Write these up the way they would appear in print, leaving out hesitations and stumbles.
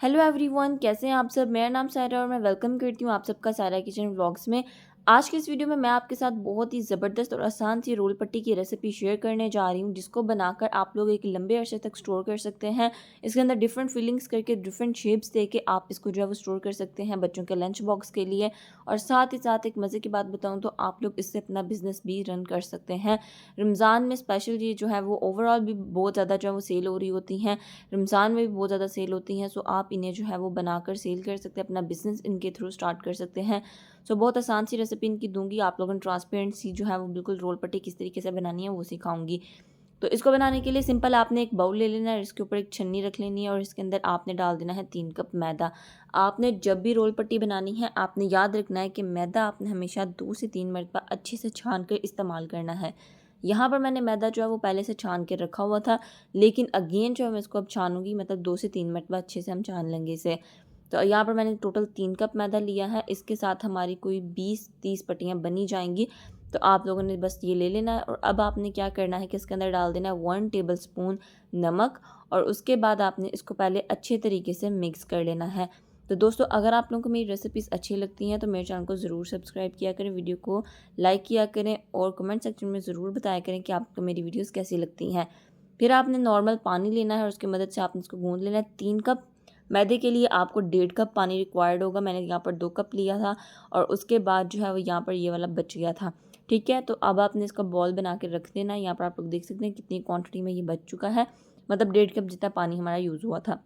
Hello everyone, कैसे हैं आप सब। मेरा नाम सायरा और मैं वेलकम करती हूँ आप सबका सायरा किचन व्लॉग्स में। आज के इस वीडियो में मैं आपके साथ बहुत ही ज़बरदस्त और आसान सी रोल पट्टी की रेसिपी शेयर करने जा रही हूँ, जिसको बनाकर आप लोग एक लंबे अरसे तक स्टोर कर सकते हैं। इसके अंदर डिफरेंट फिलिंग्स करके डिफरेंट शेप्स दे के आप इसको जो है वो स्टोर कर सकते हैं बच्चों के लंच बॉक्स के लिए। और साथ ही साथ एक मज़े की बात बताऊँ तो आप लोग इससे अपना बिजनेस भी रन कर सकते हैं। रमज़ान में स्पेशल ये जो है वो ओवरऑल भी बहुत ज़्यादा जो है वो सेल हो रही होती हैं, रमज़ान में भी बहुत ज़्यादा सेल होती हैं। सो आप इन्हें जो है वो बनाकर सेल कर सकते हैं, अपना बिज़नेस इनके थ्रू स्टार्ट कर सकते हैं। सो बहुत आसान सी रेसिपी इनकी दूँगी आप लोगों ने, ट्रांसपेरेंट सी जो है वो बिल्कुल रोल पट्टी किस तरीके से बनानी है वो सिखाऊँगी। तो इसको बनाने के लिए सिंपल आपने एक बाउल ले लेना है, इसके ऊपर एक छन्नी रख लेनी है और इसके अंदर आपने डाल देना है 3 कप मैदा। आपने जब भी रोल पट्टी बनानी है आपने याद रखना है कि मैदा आपने हमेशा 2 से 3 मरतबा अच्छे से छान कर इस्तेमाल करना है। यहाँ पर मैंने मैदा जो है वो पहले से छान के रखा हुआ था, लेकिन अगेन जो है मैं इसको अब छानूँगी, मतलब 2 से 3 मरतबा अच्छे से हम छान लेंगे इसे। तो यहाँ पर मैंने टोटल 3 कप मैदा लिया है, इसके साथ हमारी कोई 20-30 पट्टियाँ बनी जाएँगी। तो आप लोगों ने बस ये ले लेना है और अब आपने क्या करना है कि इसके अंदर डाल देना है 1 टेबलस्पून नमक और उसके बाद आपने इसको पहले अच्छे तरीके से मिक्स कर लेना है। तो दोस्तों, अगर आप लोगों को मेरी रेसिपीज़ अच्छी लगती हैं तो मेरे चैनल को ज़रूर सब्सक्राइब किया करें, वीडियो को लाइक किया करें और कमेंट सेक्शन में ज़रूर बताया करें कि आपको मेरी वीडियोज़ कैसी लगती हैं। फिर आपने नॉर्मल पानी लेना है और उसकी मदद से आपने इसको गूँध लेना है। 3 कप मैदे के लिए आपको 1.5 कप पानी रिक्वायर्ड होगा। मैंने यहाँ पर 2 कप लिया था और उसके बाद जो है वो यहाँ पर ये वाला बच गया था। ठीक है, तो अब आपने इसका बॉल बना के रख देना है। यहाँ पर आप लोग देख सकते हैं कितनी क्वांटिटी में ये बच चुका है, मतलब 1.5 कप जितना पानी हमारा यूज़ हुआ था।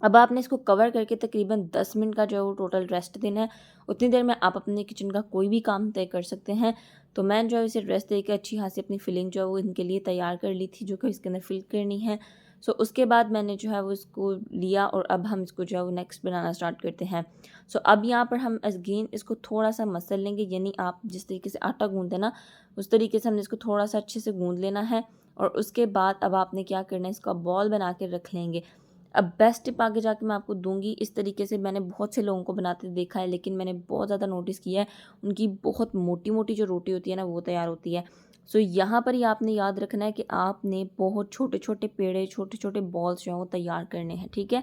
अब आपने इसको कवर करके तकरीबन 10 मिनट का जो है वो टोटल रेस्ट देना है। उतनी देर में आप अपने किचन का कोई भी काम तय कर सकते हैं। तो मैं जो है इसे रेस्ट देके अच्छी खासी अपनी फिलिंग जो है वो इनके लिए तैयार कर ली थी, जो कि इसके अंदर फिल करनी है। सो उसके बाद मैंने जो है वो इसको लिया और अब हम इसको जो है वो नेक्स्ट बनाना स्टार्ट करते हैं। सो अब यहाँ पर हम अगेन इसको थोड़ा सा मसल लेंगे, यानी आप जिस तरीके से आटा गूँधते ना उस तरीके से हमने इसको थोड़ा सा अच्छे से गूँध लेना है। और उसके बाद अब आपने क्या करना है, इसका बॉल बना के रख लेंगे। अब बेस्ट टिप आगे जाके मैं आपको दूँगी। इस तरीके से मैंने बहुत से लोगों को बनाते देखा है, लेकिन मैंने बहुत ज़्यादा नोटिस किया है उनकी बहुत मोटी-मोटी जो रोटी होती है ना वो तैयार होती है। सो यहाँ पर ही आपने याद रखना है कि आपने बहुत छोटे-छोटे पेड़े, छोटे-छोटे बॉल्स जो हैं वो तैयार करने हैं, ठीक है?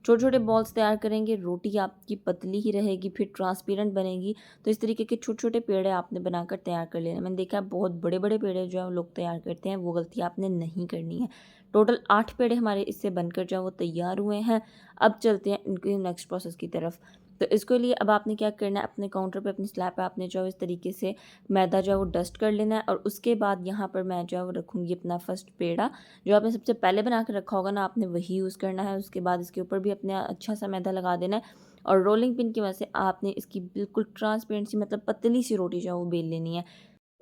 छोटे-छोटे बॉल्स तैयार करेंगे, रोटी आपकी पतली ही रहेगी, फिर ट्रांसपेरेंट बनेगी। तो इस तरीके के छोटे-छोटे पेड़े आपने बनाकर तैयार कर लेना। मैंने देखा है बहुत बड़े-बड़े पेड़े जो है लोग तैयार करते हैं, वो गलती आपने नहीं करनी है। टोटल 8 पेड़े हमारे इससे बनकर जो है वो तैयार हुए हैं। अब चलते हैं इनके नेक्स्ट प्रोसेस की तरफ। तो इसके लिए अब आपने क्या करना है, अपने काउंटर पे अपनी स्लैब पे आपने जो है इस तरीके से मैदा जो है वो डस्ट कर लेना है और उसके बाद यहाँ पर मैं जो है वो रखूँगी अपना फर्स्ट पेड़ा। जो आपने सबसे पहले बना के रखा होगा ना, आपने वही यूज़ करना है। उसके बाद इसके ऊपर भी अपने अच्छा सा मैदा लगा देना है और रोलिंग पिन की वजह से आपने इसकी बिल्कुल ट्रांसपेरेंट सी, मतलब पतली सी रोटी जो है वो बेल लेनी है।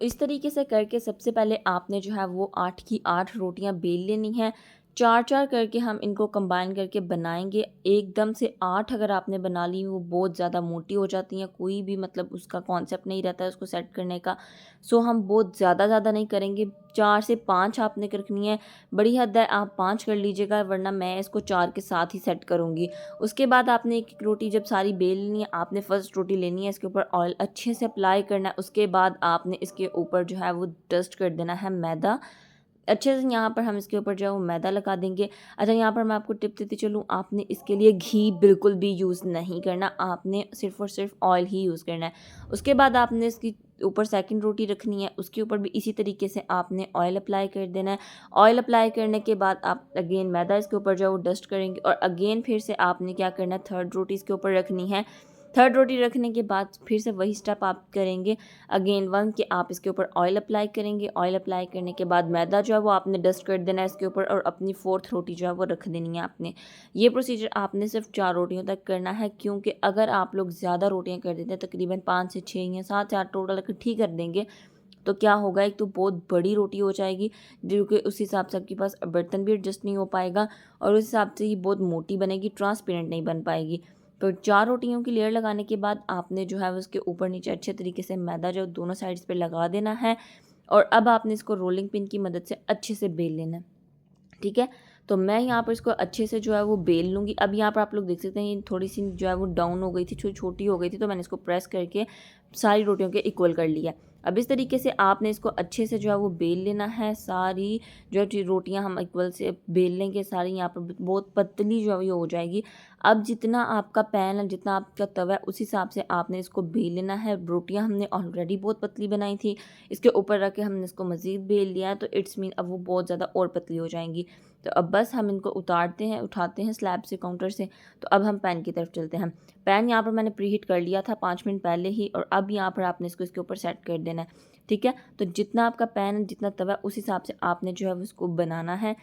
इस तरीके से करके सबसे पहले आपने जो है वो 8 की 8 रोटियां बेल लेनी हैं। 4-4 करके हम इनको कंबाइन करके बनाएंगे। एकदम से 8 अगर आपने बना ली वो बहुत ज़्यादा मोटी हो जाती हैं, कोई भी मतलब उसका कॉन्सेप्ट नहीं रहता है उसको सेट करने का। सो हम बहुत ज़्यादा नहीं करेंगे, 4 से 5 आपने रखनी है। बड़ी हद है आप 5 कर लीजिएगा, वरना मैं इसको 4 के साथ ही सेट करूँगी। उसके बाद आपने एक-एक रोटी जब सारी बेल लेनी है, आपने फर्स्ट रोटी लेनी है, इसके ऊपर ऑयल अच्छे से अप्लाई करना है। उसके बाद आपने इसके ऊपर जो है वो डस्ट कर देना है मैदा। अच्छे से यहाँ पर हम इसके ऊपर जो है वो मैदा लगा देंगे। अच्छा, यहाँ पर मैं आपको टिप देती चलूँ, आपने इसके लिए घी बिल्कुल भी यूज़ नहीं करना, आपने सिर्फ़ और सिर्फ ऑयल ही यूज़ करना है। उसके बाद आपने इसकी ऊपर सेकंड रोटी रखनी है, उसके ऊपर भी इसी तरीके से आपने ऑयल अप्लाई कर देना है। ऑयल अप्लाई करने के बाद आप अगेन मैदा इसके ऊपर जो है वो डस्ट करेंगे और अगेन फिर से आपने क्या करना है, थर्ड रोटी इसके ऊपर रखनी है। थर्ड रोटी रखने के बाद फिर से वही स्टेप आप करेंगे अगेन वन कि आप इसके ऊपर ऑयल अप्लाई करेंगे। ऑयल अप्लाई करने के बाद मैदा जो है वो आपने डस्ट कर देना है इसके ऊपर और अपनी फोर्थ रोटी जो है वो रख देनी है आपने। ये प्रोसीजर आपने सिर्फ 4 रोटियों तक करना है, क्योंकि अगर आप लोग ज़्यादा रोटियां कर देते हैं, तकरीबन 5 से 6 या 7 से 8 टोटल इकट्ठी कर देंगे, तो क्या होगा, एक तो बहुत बड़ी रोटी हो जाएगी, जो कि उस हिसाब से आपके पास बर्तन भी एडजस्ट नहीं हो पाएगा और उस हिसाब से ये बहुत मोटी बनेगी, ट्रांसपेरेंट नहीं बन पाएगी। तो 4 रोटियों की लेयर लगाने के बाद आपने जो है उसके ऊपर नीचे अच्छे तरीके से मैदा जो दोनों साइड्स पे लगा देना है और अब आपने इसको रोलिंग पिन की मदद से अच्छे से बेल लेना है। ठीक है, तो मैं यहाँ पर इसको अच्छे से जो है वो बेल लूँगी। अब यहाँ पर आप लोग देख सकते हैं ये थोड़ी-सी जो है वो डाउन हो गई थी, छोटी हो गई थी, तो मैंने इसको प्रेस करके सारी रोटियों के इक्वल कर लिया। अब इस तरीके से आपने इसको अच्छे से जो है वो बेल लेना है। सारी जो है रोटियाँ हम इक्वल से बेल लेंगे, सारी यहाँ पर बहुत पतली जो है ये हो जाएगी। अब जितना आपका पैन है, जितना आपका तवा है, उस हिसाब से आपने इसको बेल लेना है। रोटियाँ हमने ऑलरेडी बहुत पतली बनाई थी, इसके ऊपर रख के हमने इसको मज़ीद बेल लिया है, तो इट्स मीन अब वो बहुत ज़्यादा और पतली हो जाएंगी। तो अब बस हम इनको उठाते हैं स्लैब से, काउंटर से। तो अब हम पैन की तरफ चलते हैं। पैन यहाँ पर मैंने प्रीहीट कर लिया था 5 मिनट पहले ही, और अब यहाँ पर आपने इसको इसके ऊपर सेट कर देना है, ठीक है। तो जितना आपका पैन है, जितना तवा है, उस हिसाब से आपने जो है उसको बनाना है,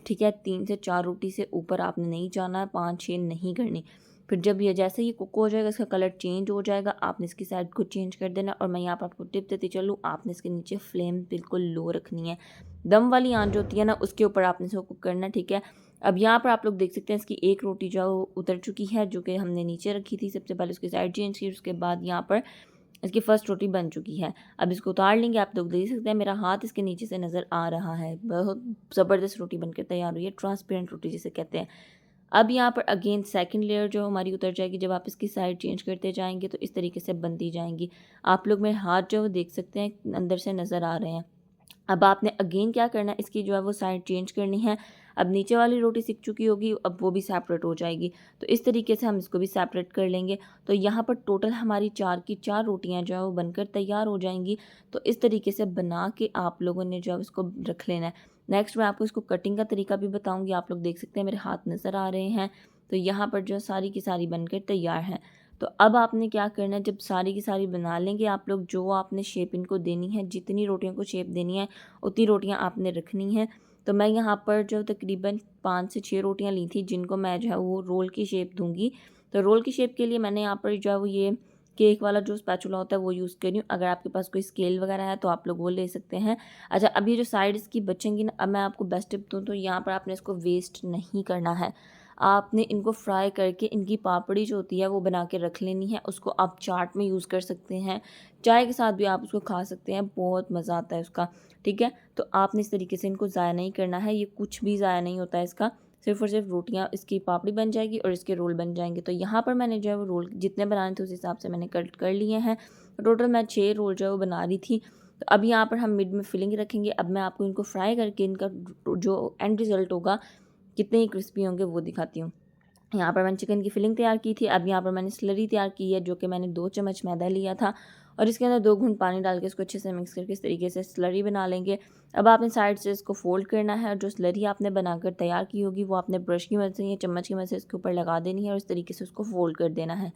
ठीक है। 3 से 4 रोटी से ऊपर आपने नहीं जाना है, 5-6 नहीं करनी। फिर जब ये जैसे ही कुक हो जाएगा, इसका कलर चेंज हो जाएगा, आपने इसकी साइड को चेंज कर देना। और मैं यहाँ पर आपको टिप देती चलूँ, आपने इसके नीचे फ्लेम बिल्कुल लो रखनी है। दम वाली आंच जो होती है ना, उसके ऊपर आपने इसको कुक करना है, ठीक है। अब यहाँ पर आप लोग देख सकते हैं इसकी एक रोटी जो है वो उतर चुकी है, जो कि हमने नीचे रखी थी। सबसे पहले उसकी साइड चेंज की, उसके बाद यहाँ पर इसकी फर्स्ट रोटी बन चुकी है। अब इसको उतार लेंगे। आप लोग देख सकते हैं मेरा हाथ इसके नीचे से नज़र आ रहा है। बहुत ज़बरदस्त रोटी बनकर तैयार हुई है, ट्रांसपेरेंट रोटी जिसे कहते हैं। अब यहाँ पर अगेन सेकंड लेयर जो हमारी उतर जाएगी, जब आप इसकी साइड चेंज करते जाएंगे तो इस तरीके से बनती जाएंगी। आप लोग मेरे हाथ जो वो देख सकते हैं अंदर से नज़र आ रहे हैं। अब आपने अगेन क्या करना है, इसकी जो है वो साइड चेंज करनी है। अब नीचे वाली रोटी सिक चुकी होगी, अब वो भी सेपरेट हो जाएगी। तो इस तरीके से हम इसको भी सेपरेट कर लेंगे। तो यहाँ पर टोटल हमारी 4 की 4 रोटियाँ जो है वो बनकर तैयार हो जाएंगी। तो इस तरीके से बना के आप लोगों ने जो है उसको रख लेना है। नेक्स्ट मैं आपको इसको कटिंग का तरीका भी बताऊँगी। आप लोग देख सकते हैं मेरे हाथ नज़र आ रहे हैं। तो यहाँ पर जो सारी की सारी बनकर तैयार हैं। तो अब आपने क्या करना है, जब सारी की सारी बना लेंगे आप लोग, जो आपने शेप इनको देनी है, जितनी रोटियों को शेप देनी है उतनी रोटियां आपने रखनी है। तो मैं यहाँ पर जो तकरीबन 5 से 6 रोटियां ली थी, जिनको मैं जो है वो रोल की शेप दूंगी। तो रोल की शेप के लिए मैंने यहाँ पर जो है वो ये केक वाला जो स्पैचुला होता है वो यूज़ कर रही हूँ। अगर आपके पास कोई स्केल वगैरह है तो आप लोग वो ले सकते हैं। अच्छा, अब ये जो साइड इसकी बचेंगी ना, अब मैं आपको बेस्ट टिप दूँ तो यहाँ पर आपने इसको वेस्ट नहीं करना है। आपने इनको फ्राई करके इनकी पापड़ी जो होती है वो बना के रख लेनी है। उसको आप चाट में यूज़ कर सकते हैं, चाय के साथ भी आप उसको खा सकते हैं, बहुत मज़ा आता है उसका, ठीक है। तो आपने इस तरीके से इनको ज़ाया नहीं करना है, ये कुछ भी ज़ाया नहीं होता है इसका, सिर्फ़ और सिर्फ रोटियाँ इसकी पापड़ी बन जाएगी और इसके रोल बन जाएंगे। तो यहाँ पर मैंने जो है वो रोल जितने बनाने थे उस हिसाब से मैंने कट कर लिए हैं। टोटल मैं 6 रोल जो है वो बना रही थी। तो अब यहाँ पर हम मिड में फिलिंग रखेंगे। अब मैं आपको इनको फ्राई करके इनका जो एंड रिज़ल्ट होगा, कितने ही क्रिस्पी होंगे, वो दिखाती हूँ। यहाँ पर मैंने चिकन की फिलिंग तैयार की थी। अब यहाँ पर मैंने स्लरी तैयार की है, जो कि मैंने 2 चम्मच मैदा लिया था और इसके अंदर 2 घूंट पानी डाल के इसको अच्छे से मिक्स करके इस तरीके से स्लरी बना लेंगे। अब आपने साइड से इसको फोल्ड करना है और जो स्लरी आपने बनाकर तैयार की होगी वो आपने ब्रश की मदद से या चम्मच की मदद से इसके ऊपर लगा देनी है और इस तरीके से उसको फोल्ड कर देना है।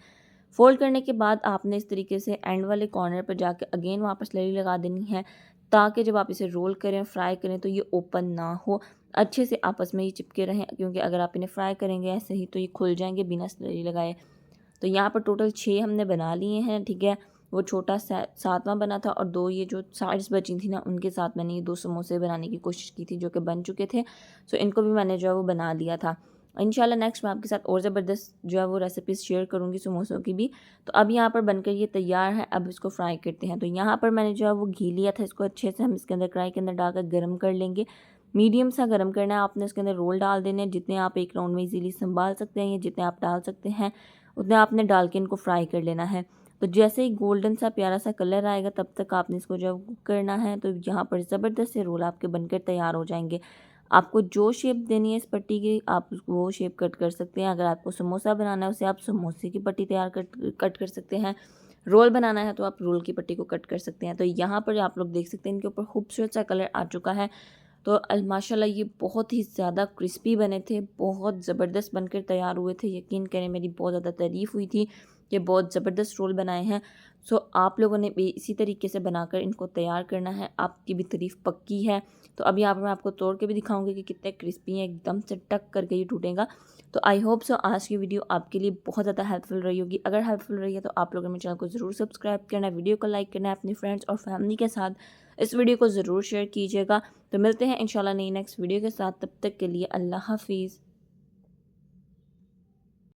फोल्ड करने के बाद आपने इस तरीके से एंड वाले कॉर्नर पर जाकर अगेन वापस स्लरी लगा देनी है, ताकि जब आप इसे रोल करें, फ्राई करें तो ये ओपन ना हो, अच्छे से आपस में ये चिपके रहें। क्योंकि अगर आप इन्हें फ्राई करेंगे ऐसे ही तो ये खुल जाएंगे बिना स्लरी लगाए। तो यहाँ पर टोटल 6 हमने बना लिए हैं, ठीक है। वो छोटा 7वां बना था और 2 ये जो साइड्स बची थी ना, उनके साथ मैंने ये 2 समोसे बनाने की कोशिश की थी, जो कि बन चुके थे। सो इनको भी मैंने जो है वो बना लिया था। इंशाल्लाह नेक्स्ट मैं आपके साथ और ज़बरदस्त जो है वो रेसिपीज़ शेयर करूँगी समोसों की भी। तो अब यहाँ पर बनकर ये तैयार है। अब इसको फ्राई करते हैं। तो यहाँ पर मैंने जो है वो घी लिया था, इसको अच्छे से हम इसके अंदर कढ़ाई के अंदर डालकर गर्म कर लेंगे। मीडियम सा गर्म करना है। आपने इसके अंदर रोल डाल देने हैं, जितने आप एक राउंड में इजीली संभाल सकते हैं या जितने आप डाल सकते हैं उतने आपने डाल के इनको फ्राई कर लेना है। तो जैसे ही गोल्डन सा प्यारा सा कलर आएगा तब तक आपने इसको जो है कुक करना है। तो यहाँ पर ज़बरदस्त से रोल आपके बनकर तैयार हो जाएंगे। आपको जो शेप देनी है इस पट्टी की, आप वो शेप कट कर सकते हैं। अगर आपको समोसा बनाना है उसे आप समोसे की पट्टी तैयार कट कर सकते हैं। रोल बनाना है तो आप रोल की पट्टी को कट कर सकते हैं। तो यहाँ पर आप लोग देख सकते हैं इनके ऊपर खूबसूरत सा कलर आ चुका है। तो माशाल्लाह ये बहुत ही ज़्यादा क्रिस्पी बने थे, बहुत ज़बरदस्त बनकर तैयार हुए थे। यकीन करें मेरी बहुत ज़्यादा तारीफ़ हुई थी कि बहुत ज़बरदस्त रोल बनाए हैं। सो आप लोगों ने भी इसी तरीके से बनाकर इनको तैयार करना है, आपकी भी तारीफ़ पक्की है। तो अब यहाँ पर मैं आपको तोड़ के भी दिखाऊंगी कि कितने क्रिस्पी हैं, एकदम से टक करके ये टूटेगा। तो आई होप सो आज की वीडियो आपके लिए बहुत ज़्यादा हेल्पफुल रही होगी। अगर हेल्पफुल रही है तो आप लोगों ने मेरे चैनल को ज़रूर सब्सक्राइब करना है, वीडियो को लाइक करना है, अपनी फ्रेंड्स और फैमिली के साथ इस वीडियो को ज़रूर शेयर कीजिएगा। तो मिलते हैं इंशाल्लाह नई नेक्स्ट वीडियो के साथ, तब तक के लिए अल्लाह हाफिज़।